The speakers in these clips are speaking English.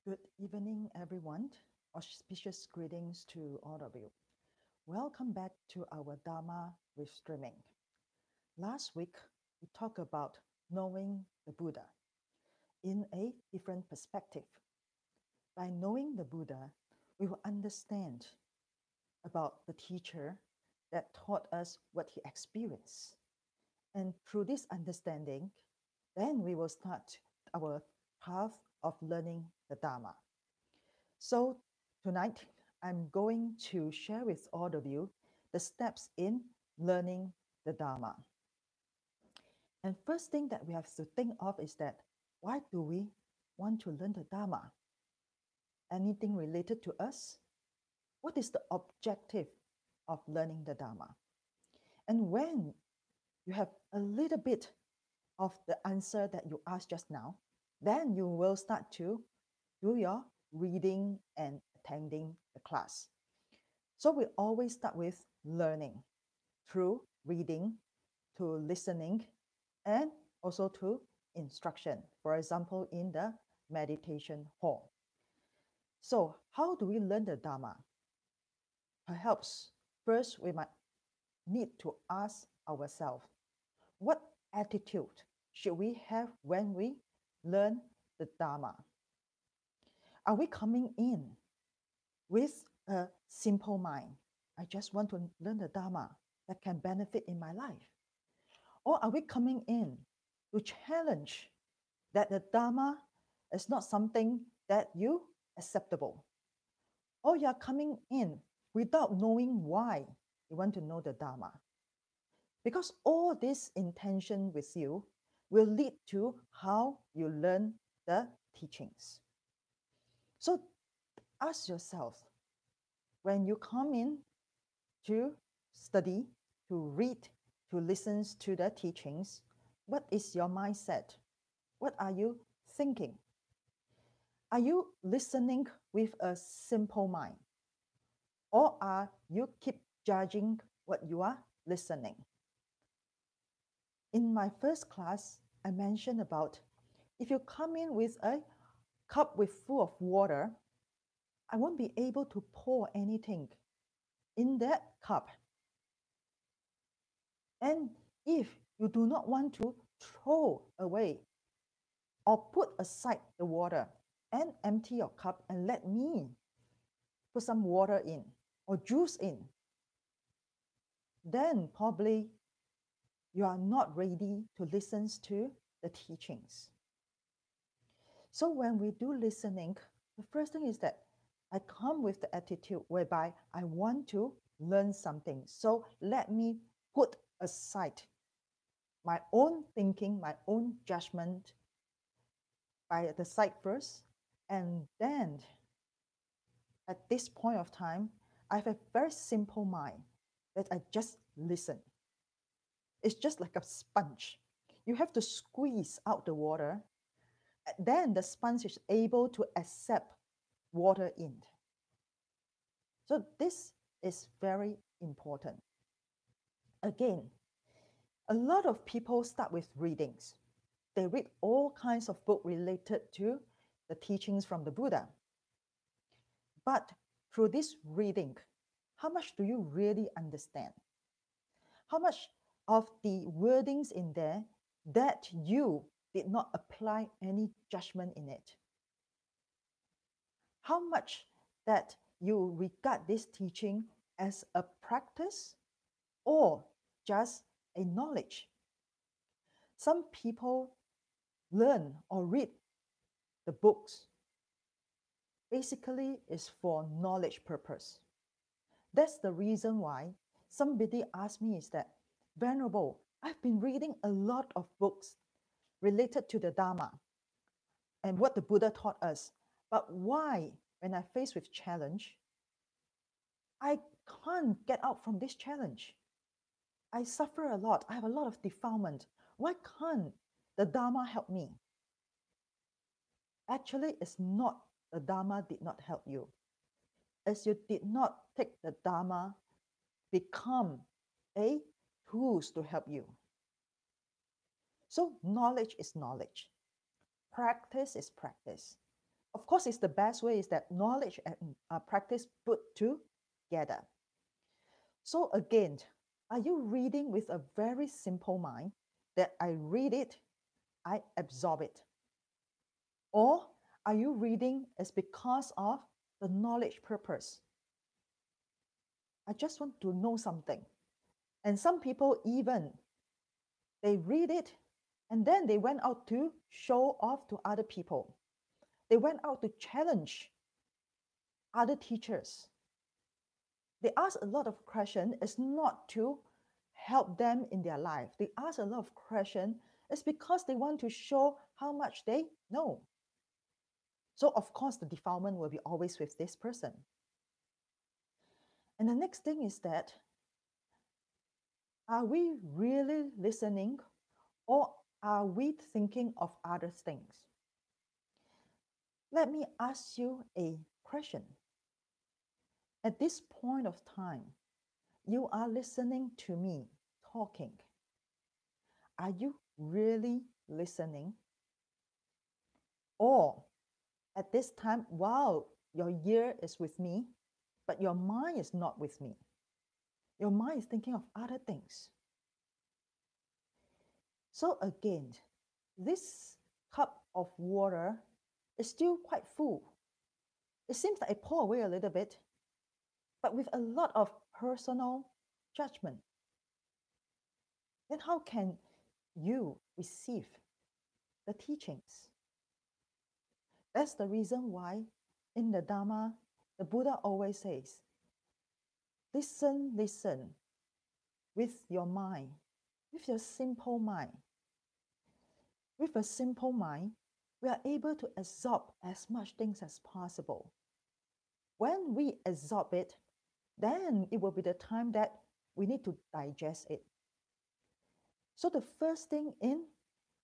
Good evening, everyone. Auspicious greetings to all of you. Welcome back to our Dharma with streaming. Last week, we talked about knowing the Buddha in a different perspective. By knowing the Buddha, we will understand about the teacher that taught us what he experienced. And through this understanding, then we will start our path of learning the Dharma. So tonight, I'm going to share with all of you the steps in learning the Dharma. And first thing that we have to think of is that why do we want to learn the Dharma? Anything related to us? What is the objective of learning the Dharma? And when you have a little bit of the answer that you asked just now, then you will start to do your reading and attending the class. So we always start with learning through reading, to listening, and also to instruction. For example, in the meditation hall. So how do we learn the Dharma? Perhaps first we might need to ask ourselves, what attitude should we have when we learn the Dharma? Are we coming in with a simple mind? I just want to learn the Dharma that can benefit in my life. Or are we coming in to challenge that the Dharma is not something that you acceptable? Or you are coming in without knowing why you want to know the Dharma? Because all this intention with you will lead to how you learn the teachings. So ask yourself, when you come in to study, to read, to listen to the teachings, what is your mindset? What are you thinking? Are you listening with a simple mind? Or are you keep judging what you are listening? In my first class, I mentioned about if you come in with a cup with full of water, I won't be able to pour anything in that cup. And if you do not want to throw away or put aside the water and empty your cup and let me put some water in or juice in, then probably you are not ready to listen to the teachings. So when we do listening, the first thing is that I come with the attitude whereby I want to learn something. So let me put aside my own thinking, my own judgment by the side first. And then at this point of time, I have a very simple mind that I just listen. It's just like a sponge. You have to squeeze out the water. Then the sponge is able to accept water in. So this is very important. Again, a lot of people start with readings. They read all kinds of books related to the teachings from the Buddha. But through this reading, how much do you really understand? How much of the wordings in there that you did not apply any judgment in it? How much that you regard this teaching as a practice or just a knowledge? Some people learn or read the books basically is for knowledge purpose. That's the reason why somebody asked me is that, Venerable, I've been reading a lot of books related to the Dharma and what the Buddha taught us. But why, when I face with challenge, I can't get out from this challenge? I suffer a lot. I have a lot of defilement. Why can't the Dharma help me? Actually, it's not the Dharma did not help you. As you did not take the Dharma become a tools to help you. So knowledge is knowledge. Practice is practice. Of course, it's the best way is that knowledge and practice put together. So again, are you reading with a very simple mind that I read it, I absorb it? Or are you reading as because of the knowledge purpose? I just want to know something. And some people even, they read it and then they went out to show off to other people. They went out to challenge other teachers. They ask a lot of questions. It's not to help them in their life. They ask a lot of questions. It's because they want to show how much they know. So of course, the defilement will be always with this person. And the next thing is that, are we really listening or are we thinking of other things? Let me ask you a question. At this point of time, you are listening to me talking. Are you really listening? Or at this time, while your ear is with me, but your mind is not with me. Your mind is thinking of other things. So again, this cup of water is still quite full. It seems like I pour away a little bit, but with a lot of personal judgment. Then how can you receive the teachings? That's the reason why in the Dharma, the Buddha always says, listen, listen with your mind, with your simple mind. With a simple mind, we are able to absorb as much things as possible. When we absorb it, then it will be the time that we need to digest it. So the first thing in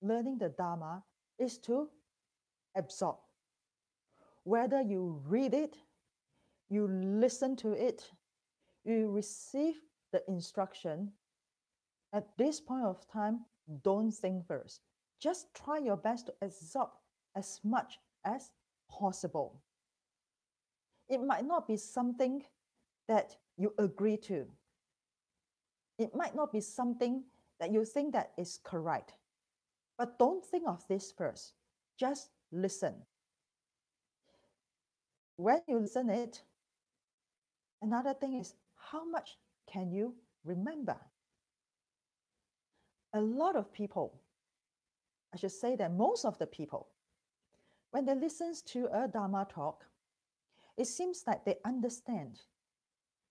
learning the Dharma is to absorb. Whether you read it, you listen to it, you receive the instruction, at this point of time, don't think first. Just try your best to absorb as much as possible. It might not be something that you agree to. It might not be something that you think that is correct. But don't think of this first. Just listen. When you listen it, another thing is how much can you remember? A lot of people, I should say that most of the people, when they listen to a Dharma talk, it seems like they understand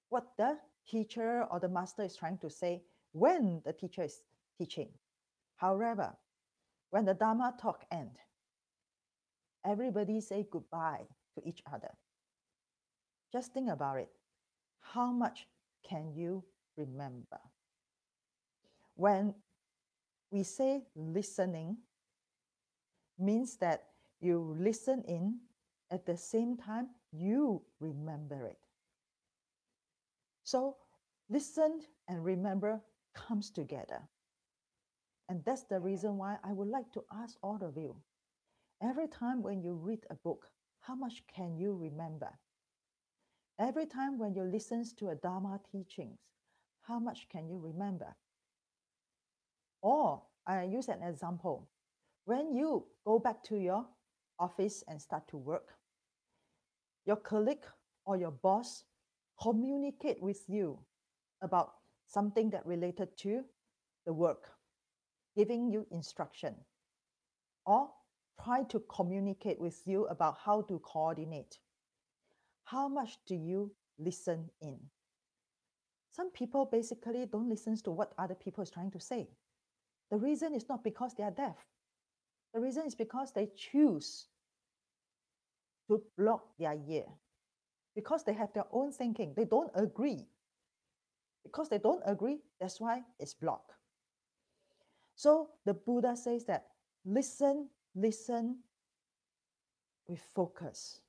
what the teacher or the master is trying to say when the teacher is teaching. However, when the Dharma talk ends, everybody say goodbye to each other. Just think about it. How much can you remember? When we say listening, means that you listen in, at the same time, you remember it. So listen and remember comes together. And that's the reason why I would like to ask all of you, every time when you read a book, how much can you remember? Every time when you listen to a Dharma teachings, how much can you remember? Or I use an example. When you go back to your office and start to work, your colleague or your boss communicate with you about something that related to the work, giving you instruction, or try to communicate with you about how to coordinate. How much do you listen in? Some people basically don't listen to what other people is trying to say. The reason is not because they are deaf. The reason is because they choose to block their ear, because they have their own thinking. They don't agree. Because they don't agree, that's why it's blocked. So the Buddha says that listen, listen with focus.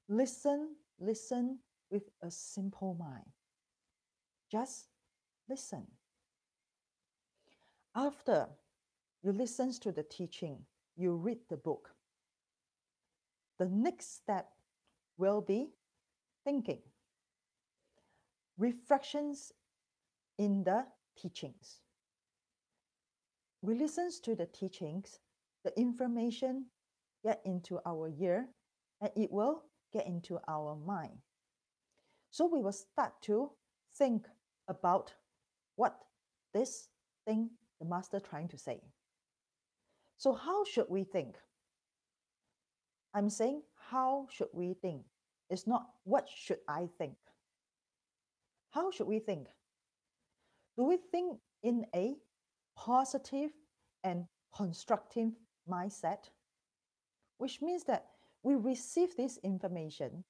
Listen, listen with a simple mind. Just listen. After you listen to the teaching, you read the book. the next step will be thinking, reflections in the teachings. We listen to the teachings, the information get into our ear, and it will get into our mind. So we will start to think about what this thing the master trying to say. So how should we think? I'm saying how should we think? It's not what should I think. How should we think? Do we think in a positive and constructive mindset? Which means that we receive this information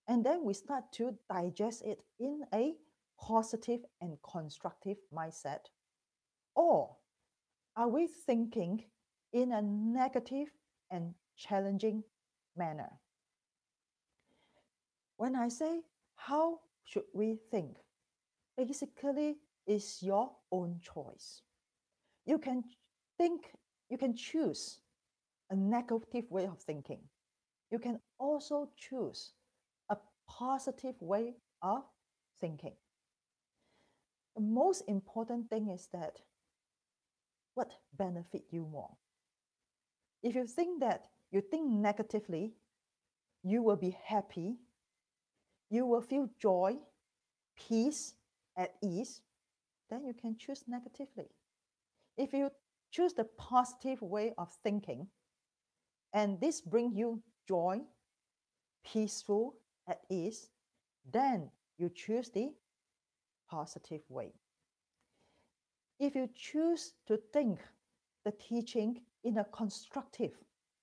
and then we start to digest it in a positive and constructive mindset. Or are we thinking in a negative and challenging manner? When I say how should we think, basically is your own choice. You can think, you can choose a negative way of thinking. You can also choose a positive way of thinking. The most important thing is that what benefit you more. If you think that you think negatively, you will be happy, you will feel joy, peace, at ease, then you can choose negatively. If you choose the positive way of thinking, and this brings you joy, peaceful, at ease, then you choose the positive way. If you choose to think the teaching in a constructive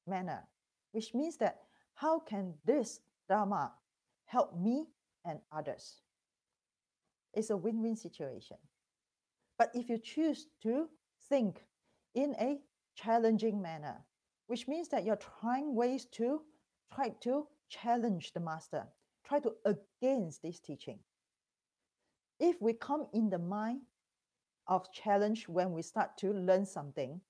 manner, which means that how can this Dharma help me and others? It's a win-win situation. But if you choose to think in a challenging manner, which means that you're trying ways to try to challenge the master, try to against this teaching. If we come in the mind of challenge when we start to learn something,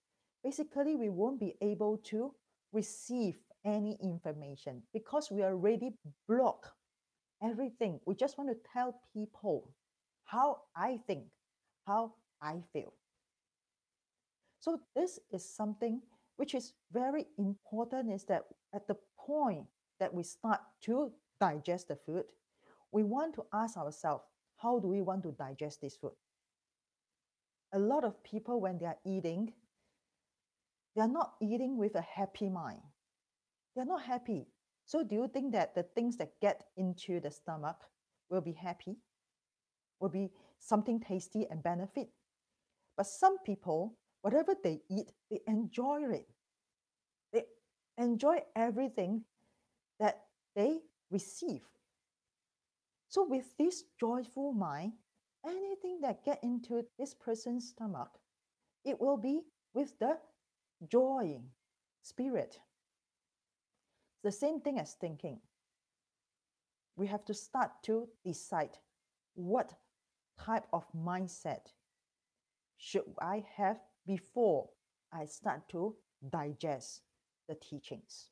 basically we won't be able to receive any information because we already block everything. We just want to tell people how I think, how I feel. So this is something which is very important, is that at the point that we start to digest the food, we want to ask ourselves, how do we want to digest this food? A lot of people, when they are eating, they are not eating with a happy mind. They're not happy. So do you think that the things that get into the stomach will be happy? Will be something tasty and benefit? But some people, whatever they eat, they enjoy it. They enjoy everything that they receive. So with this joyful mind, anything that get into this person's stomach, it will be with the joy spirit. The same thing as thinking. We have to start to decide what type of mindset should I have before I start to digest the teachings.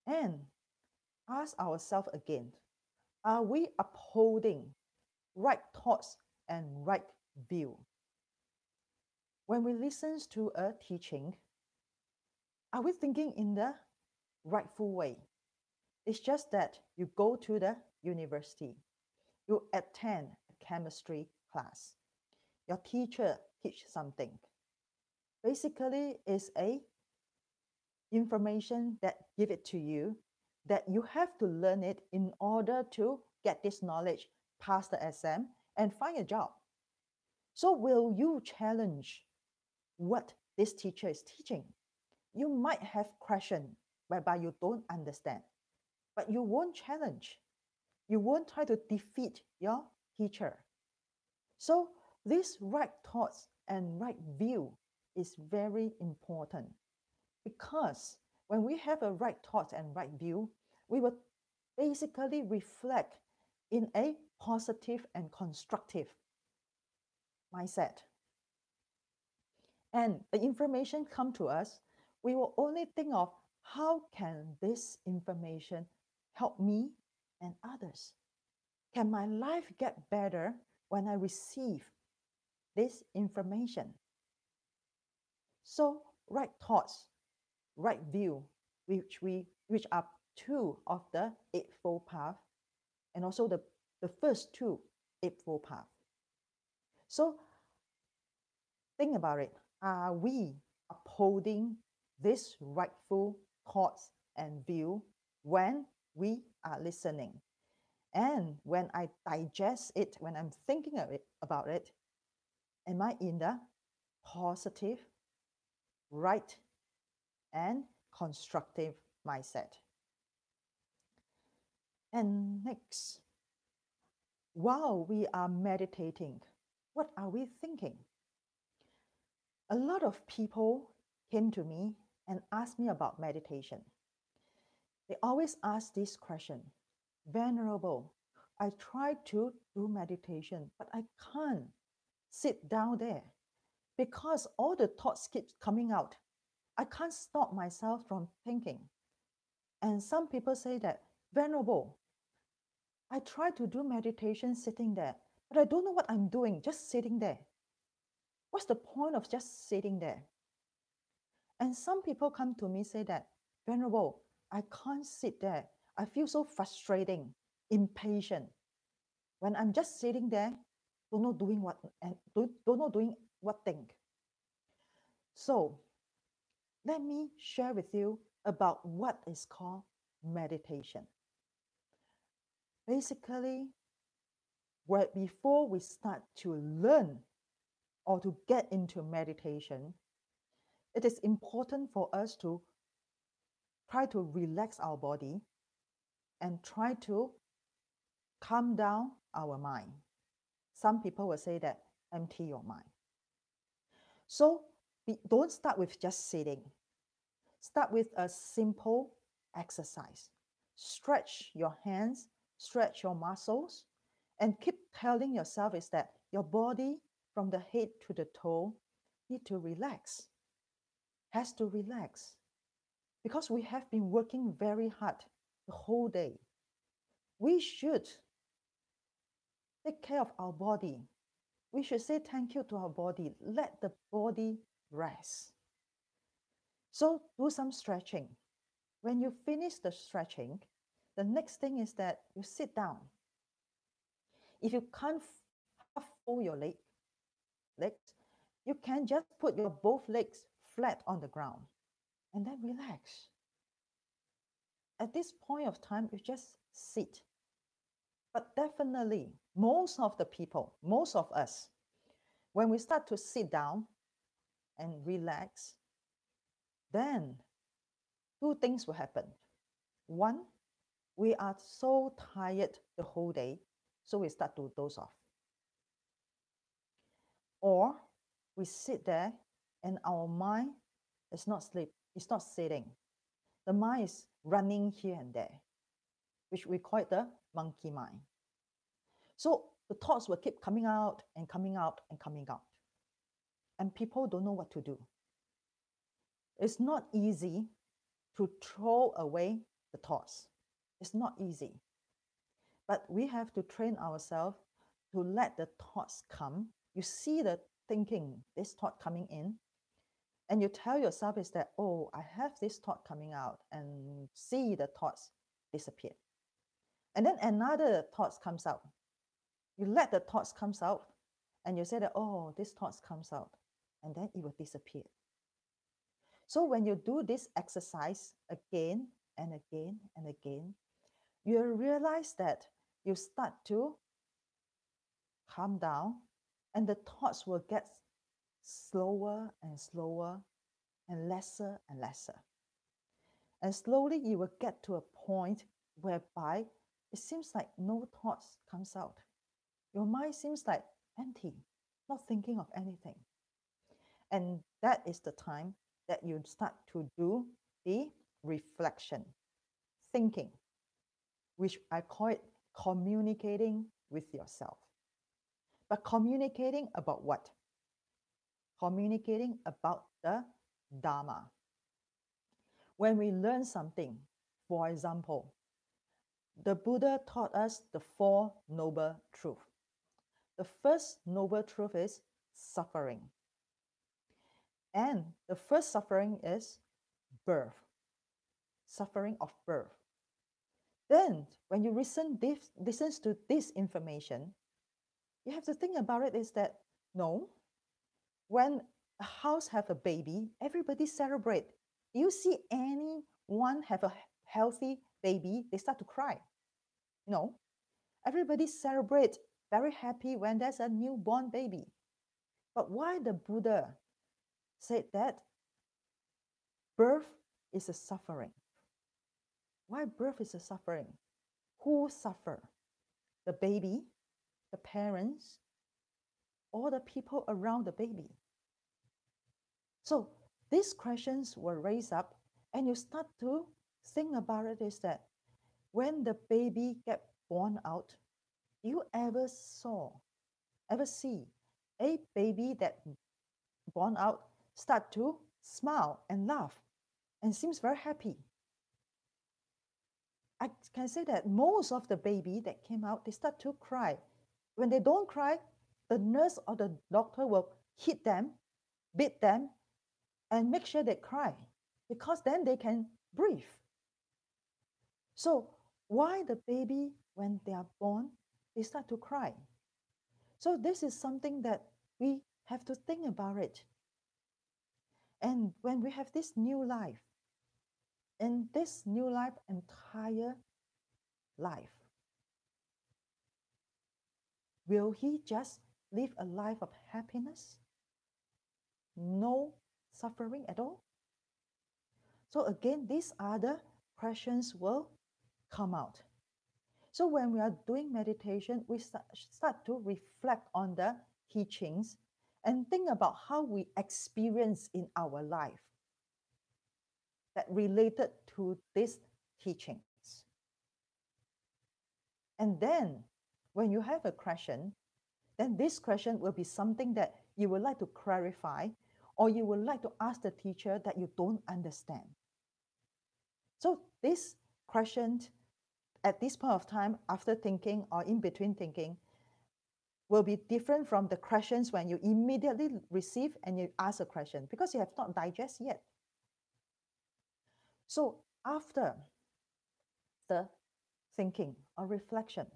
And ask ourselves again, are we upholding right thoughts and right view? When we listen to a teaching, are we thinking in the rightful way? It's just that you go to the university, you attend a chemistry class, your teacher teach something. Basically, it's a information that give it to you that you have to learn it in order to get this knowledge, pass the exam, and find a job. So will you challenge what this teacher is teaching? You might have question whereby you don't understand, but you won't challenge. You won't try to defeat your teacher. So this right thoughts and right view is very important, because when we have a right thought and right view, we will basically reflect in a positive and constructive mindset. And the information come to us, we will only think of how can this information help me and others? Can my life get better when I receive this information? So, right thoughts, right view, which are two of the Eightfold Path, and also the first two Eightfold Path. So, think about it. Are we upholding this rightful thoughts and view when we are listening? And when I digest it, when I'm thinking about it, am I in the positive, right, and constructive mindset? And next, while we are meditating, what are we thinking? A lot of people came to me and asked me about meditation. They always ask this question, Venerable, I try to do meditation, but I can't sit down there because all the thoughts keep coming out. I can't stop myself from thinking. And some people say that, Venerable, I try to do meditation sitting there, but I don't know what I'm doing, just sitting there. What's the point of just sitting there? And some people come to me say that, Venerable, I can't sit there. I feel so frustrating, impatient. When I'm just sitting there, don't know doing what and don't know doing what thing. So let me share with you about what is called meditation. Basically, before we start to learn or to get into meditation, it is important for us to try to relax our body and try to calm down our mind. Some people will say that empty your mind. So don't start with just sitting. Start with a simple exercise. Stretch your hands, stretch your muscles, and keep telling yourself is that your body from the head to the toe need to relax, has to relax. Because we have been working very hard the whole day. We should take care of our body. We should say thank you to our body. Let the body rest. So do some stretching. When you finish the stretching, the next thing is that you sit down. If you can't half fold your legs, you can just put your both legs flat on the ground and then relax. At this point of time, you just sit. But definitely, most of the people, most of us, when we start to sit down and relax, then two things will happen. One, we are so tired the whole day, so we start to doze off. Or we sit there and our mind is not it's not sitting. The mind is running here and there, which we call it the monkey mind. So the thoughts will keep coming out and coming out and coming out. And people don't know what to do. It's not easy to throw away the thoughts. It's not easy. But we have to train ourselves to let the thoughts come. You see the thinking, this thought coming in, and you tell yourself is that, oh, I have this thought coming out, and see the thoughts disappear. And then another thoughts comes out. You let the thoughts comes out, and you say that, oh, this thoughts comes out, and then it will disappear. So when you do this exercise again and again and again, you realize that you start to calm down, and the thoughts will get slower and slower and lesser and lesser. And slowly you will get to a point whereby it seems like no thoughts comes out. Your mind seems like empty, not thinking of anything. And that is the time that you start to do the reflection, thinking, which I call it communicating with yourself. But communicating about what? Communicating about the Dharma. when we learn something, for example, the Buddha taught us the Four Noble Truths. The first noble truth is suffering. And the first suffering is birth, suffering of birth. Then, when you listen to this information, you have to think about it is that, no, when a house have a baby, everybody celebrate. Do you see anyone have a healthy baby, they start to cry? No. Everybody celebrate, very happy when there's a newborn baby. But why the Buddha said that birth is a suffering? Why birth is a suffering? Who suffer? The baby, the parents, or the people around the baby? So these questions were raised up, and you start to think about it is that when the baby get born out, do you ever see a baby that born out start to smile and laugh and seems very happy? I can say that most of the baby that came out, they start to cry. When they don't cry, the nurse or the doctor will hit them, beat them, and make sure they cry, because then they can breathe. So why the baby, when they are born, they start to cry? So this is something that we have to think about it. And when we have this new life, in this new life, entire life, will he just live a life of happiness? No suffering at all? So again, these other questions will come out. So when we are doing meditation, we start to reflect on the teachings and think about how we experience in our life that related to these teachings. And then when you have a question, then this question will be something that you would like to clarify, or you would like to ask the teacher that you don't understand. So this question at this point of time, after thinking or in between thinking, will be different from the questions when you immediately receive and you ask a question, because you have not digested yet. So after the thinking or reflection,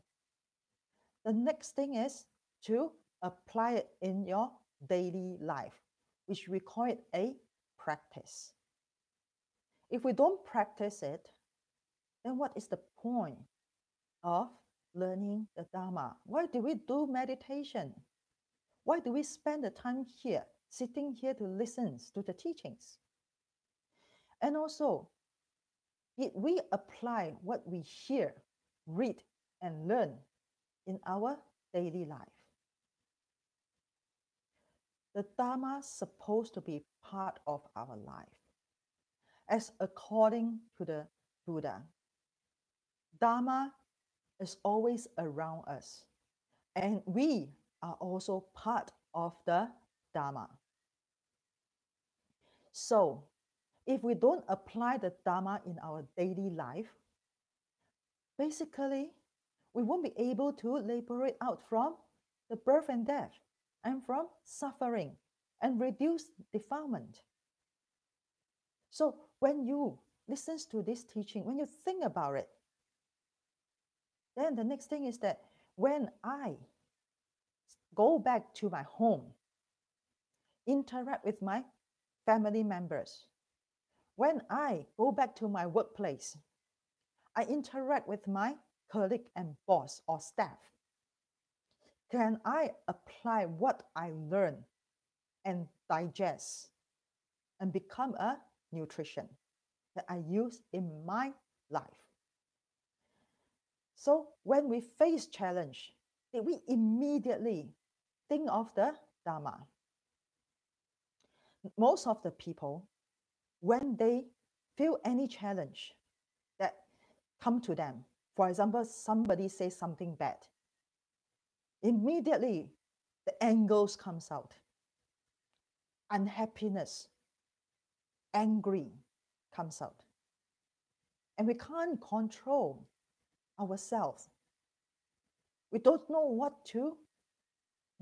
the next thing is to apply it in your daily life, which we call it a practice. If we don't practice it, then what is the point of learning the Dharma? Why do we do meditation? Why do we spend the time here, sitting here to listen to the teachings? And also, did we apply what we hear, read, and learn in our daily life? The Dharma is supposed to be part of our life. As according to the Buddha, Dharma is always around us, and we are also part of the Dharma. So, if we don't apply the Dharma in our daily life, basically, we won't be able to liberate out from the birth and death, and from suffering, and reduce defilement. So, when you listen to this teaching, when you think about it, then the next thing is that when I go back to my home, interact with my family members, when I go back to my workplace, I interact with my colleague and boss or staff, can I apply what I learn and digest and become a nutrition that I use in my life? So when we face challenge, did we immediately think of the Dharma? Most of the people, when they feel any challenge that come to them, for example, somebody says something bad, immediately the angers comes out. Unhappiness, angry comes out. and we can't control ourselves. We don't know what to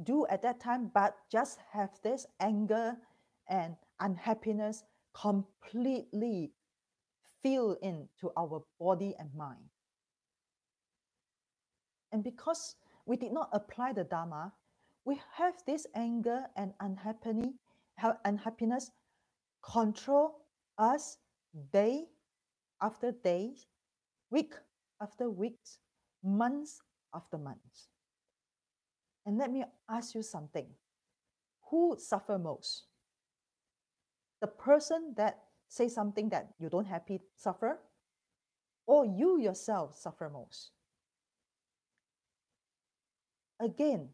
do at that time, but just have this anger and unhappiness completely fill into our body and mind. And because we did not apply the Dharma, we have this anger and unhappiness control us day after day, week after weeks, months after months. And let me ask you something. Who suffer most? The person that says something that you don't happy suffer, or you yourself suffer most? Again,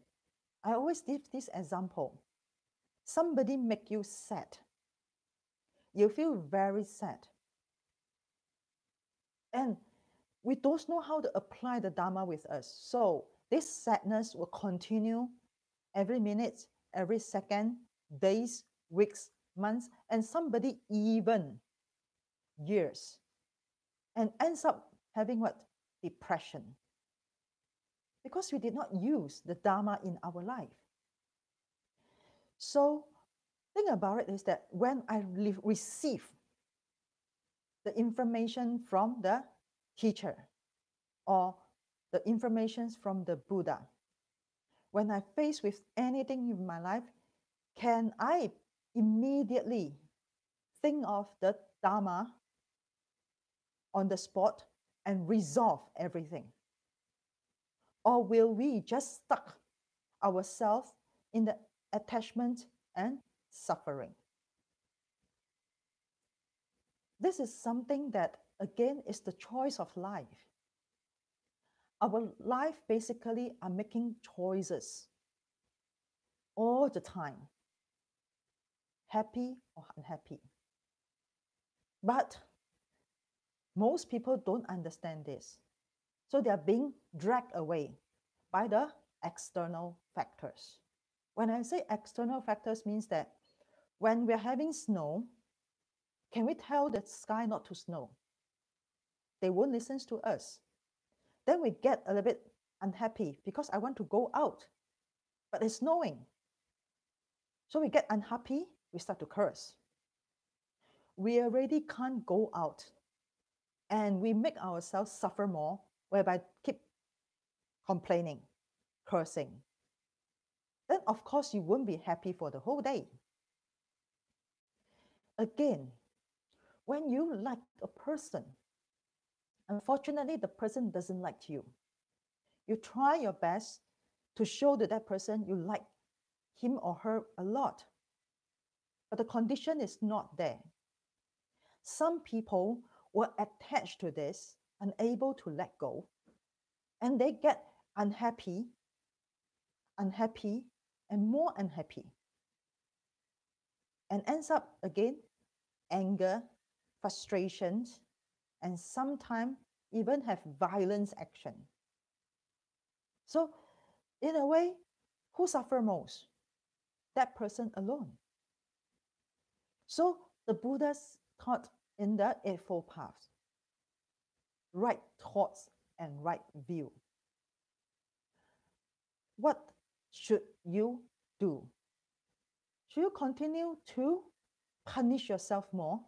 I always give this example. Somebody make you sad. You feel very sad. And we don't know how to apply the Dharma with us. So this sadness will continue every minute, every second, days, weeks, months, and somebody even years, and ends up having what? Depression. Because we did not use the Dharma in our life. So thing about it is that when I receive the information from the teacher or the information from the Buddha, when I face with anything in my life, can I immediately think of the Dharma on the spot and resolve everything? Or will we just stuck ourselves in the attachment and suffering? This is something that, again, is the choice of life. Our life basically are making choices all the time, happy or unhappy. But most people don't understand this. So they are being dragged away by the external factors. When I say external factors means that when we're having snow, can we tell the sky not to snow? They won't listen to us. Then we get a little bit unhappy because I want to go out, but it's snowing. So we get unhappy, we start to curse. We already can't go out, and we make ourselves suffer more, whereby keep complaining, cursing. Then of course you won't be happy for the whole day. Again, when you like a person, unfortunately the person doesn't like you. You try your best to show to that person you like him or her a lot, but the condition is not there. Some people were attached to this, unable to let go, and they get unhappy, and more unhappy, and ends up again anger, frustrations, and sometimes even have violence action. So in a way, who suffer most? That person alone. So the Buddha's taught in the Eightfold Path, right thoughts and right view. What should you do? Should you continue to punish yourself more,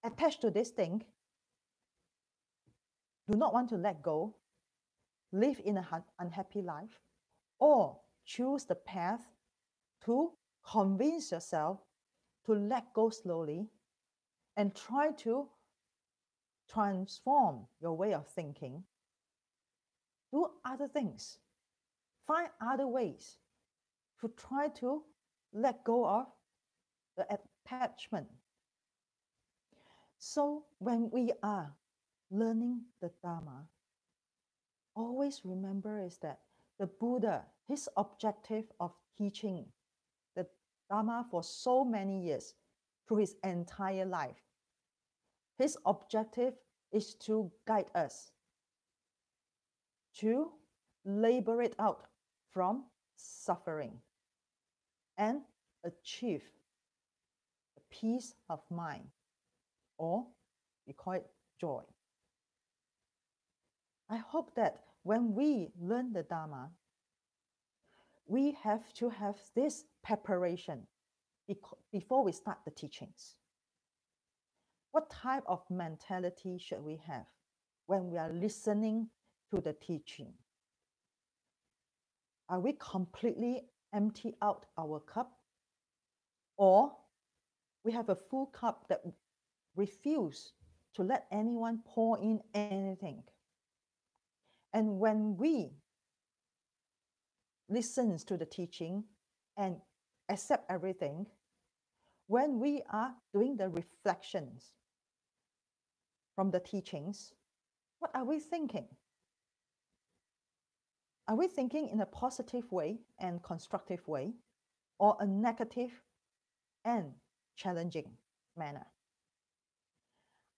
attached to this thing, do not want to let go, live in an unhappy life, or choose the path to convince yourself to let go slowly and try to transform your way of thinking, do other things, find other ways to try to let go of the attachment. So when we are learning the Dharma, always remember is that the Buddha, his objective of teaching the Dharma for so many years, through his entire life, his objective is to guide us to liberate out from suffering and achieve a peace of mind, or we call it joy. I hope that when we learn the Dharma, we have to have this preparation before we start the teachings. What type of mentality should we have when we are listening to the teaching? Are we completely empty out our cup? Or we have a full cup that refuse to let anyone pour in anything? And when we listen to the teaching and accept everything, when we are doing the reflections from the teachings, what are we thinking? Are we thinking in a positive way and constructive way, or a negative and challenging manner?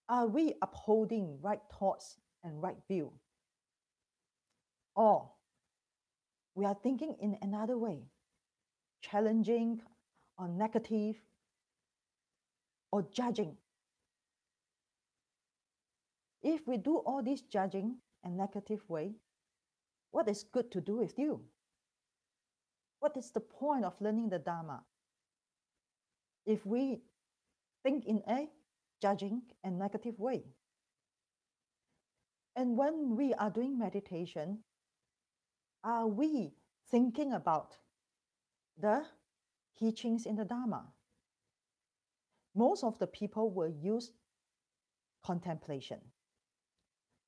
Are we upholding right thoughts and right view? Or we are thinking in another way, challenging or negative or judging? If we do all this judging and negative way, what is good to do with you? What is the point of learning the Dharma if we think in a judging and negative way? And when we are doing meditation, are we thinking about the teachings in the Dharma? Most of the people will use contemplation.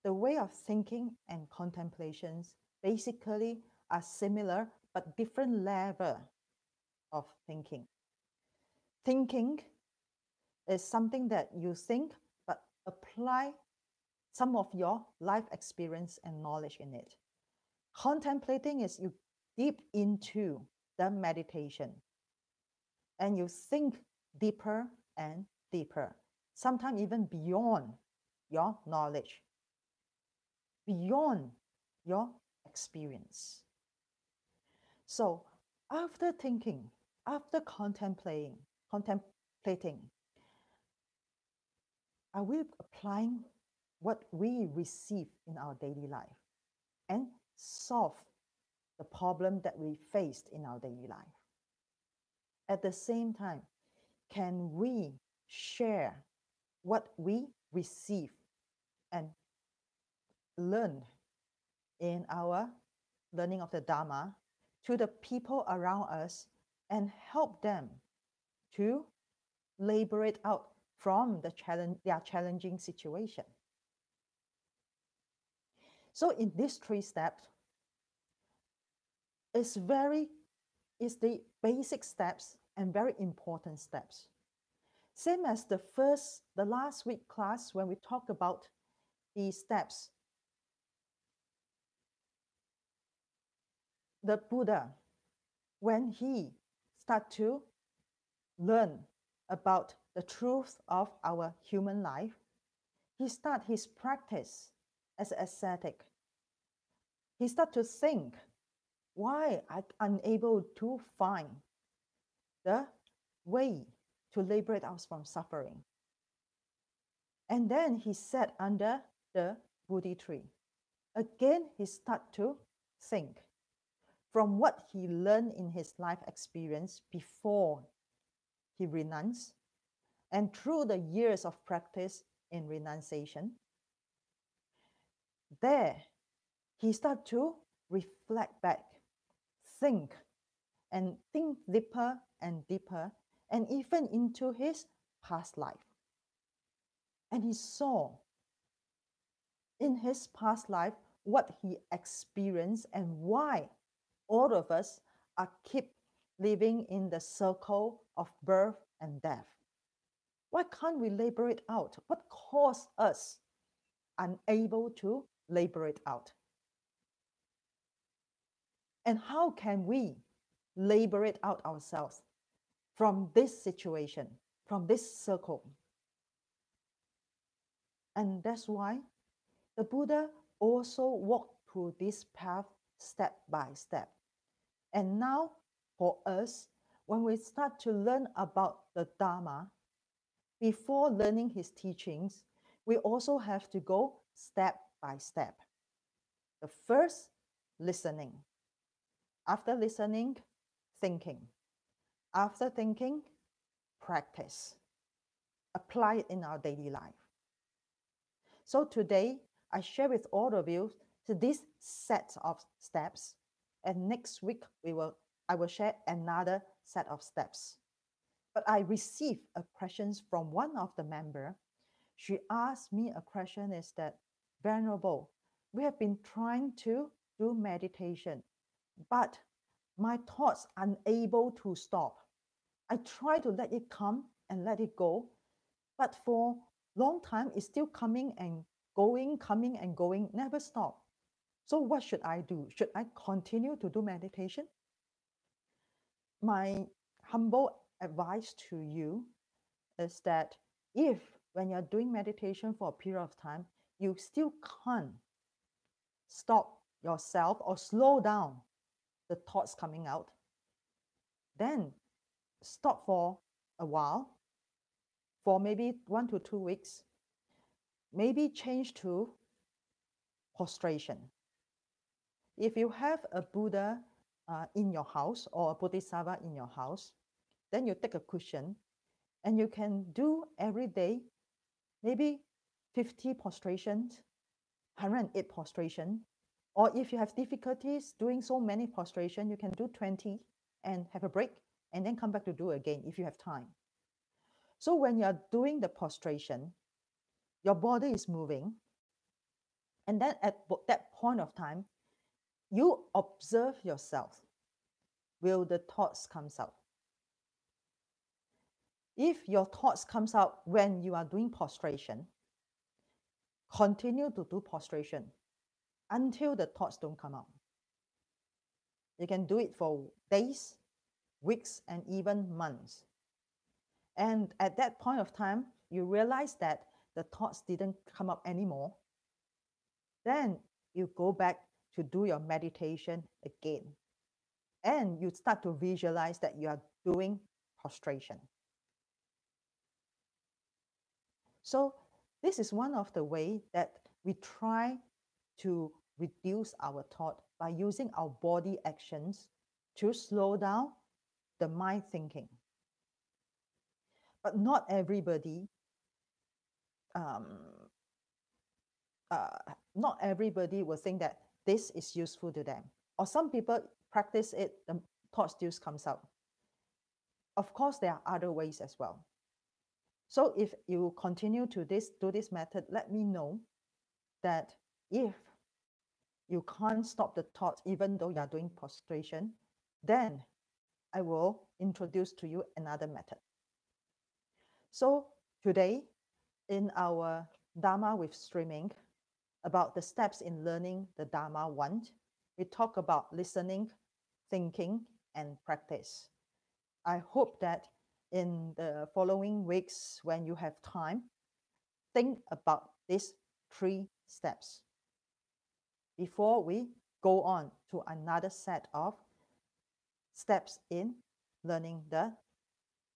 The way of thinking and contemplations basically are similar but different level of thinking. Thinking is something that you think but apply some of your life experience and knowledge in it. Contemplating is you deep into the meditation and you think deeper and deeper, sometimes even beyond your knowledge, beyond your experience. So after thinking, after contemplating, are we applying what we receive in our daily life and solve the problem that we faced in our daily life? At the same time, can we share what we receive and learn in our learning of the Dharma to the people around us and help them to liberate out from their challenging situation? So in these 3 steps, it's the basic steps and very important steps. Same as the last week class when we talk about the steps. The Buddha, when he started to learn about the truth of our human life, he started his practice as an ascetic. He started to think, why I'm unable to find the way to liberate us from suffering? And then he sat under the Bodhi tree. Again, he started to think from what he learned in his life experience before he renounced, and through the years of practice in renunciation. There, he started to reflect back, think deeper and deeper, and even into his past life. And he saw in his past life what he experienced and why all of us are keep living in the circle of birth and death. Why can't we liberate out? What caused us unable to liberate out? And how can we liberate out ourselves from this situation, from this circle? And that's why the Buddha also walked through this path step by step. And now for us, when we start to learn about the Dharma, before learning his teachings, we also have to go step by step. The first, listening. After listening, thinking. After thinking, practice. Apply it in our daily life. So today, I share with all of you this set of steps, and next week I will share another set of steps. But I received a question from one of the member. She asked me a question is that, Venerable, we have been trying to do meditation, but my thoughts unable to stop. I try to let it come and let it go, but for long time it's still coming and going, coming and going, never stop. So what should I do? Should I continue to do meditation? My humble advice to you is that if when you're doing meditation for a period of time, you still can't stop yourself or slow down the thoughts coming out, then stop for a while, for maybe 1 to 2 weeks, maybe change to prostration. If you have a Buddha in your house or a Bodhisattva in your house, then you take a cushion and you can do every day maybe 50 prostrations, 108 prostration. Or if you have difficulties doing so many prostration, you can do 20 and have a break and then come back to do again if you have time. So when you're doing the prostration, your body is moving. And then at that point of time, you observe yourself. Will the thoughts comes out? If your thoughts comes out when you are doing prostration, continue to do prostration until the thoughts don't come out. You can do it for days, weeks, and even months. And at that point of time, you realize that the thoughts didn't come up anymore. Then you go back to do your meditation again. And you start to visualize that you are doing prostration. So this is one of the ways that we try to reduce our thought by using our body actions to slow down the mind thinking. But not everybody, not everybody will think that this is useful to them. Or some people practice it, the thought still comes out. Of course, there are other ways as well. So if you continue to do this method, let me know that if you can't stop the thoughts even though you are doing prostration, then I will introduce to you another method. So today, in our Dharma with Streaming, about the steps in learning the Dharma 1, we talk about listening, thinking, and practice. I hope that in the following weeks, when you have time, think about these 3 steps before we go on to another set of steps in learning the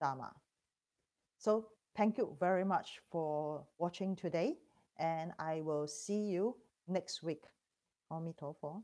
Dharma. So thank you very much for watching today, and I will see you next week. Amitofo.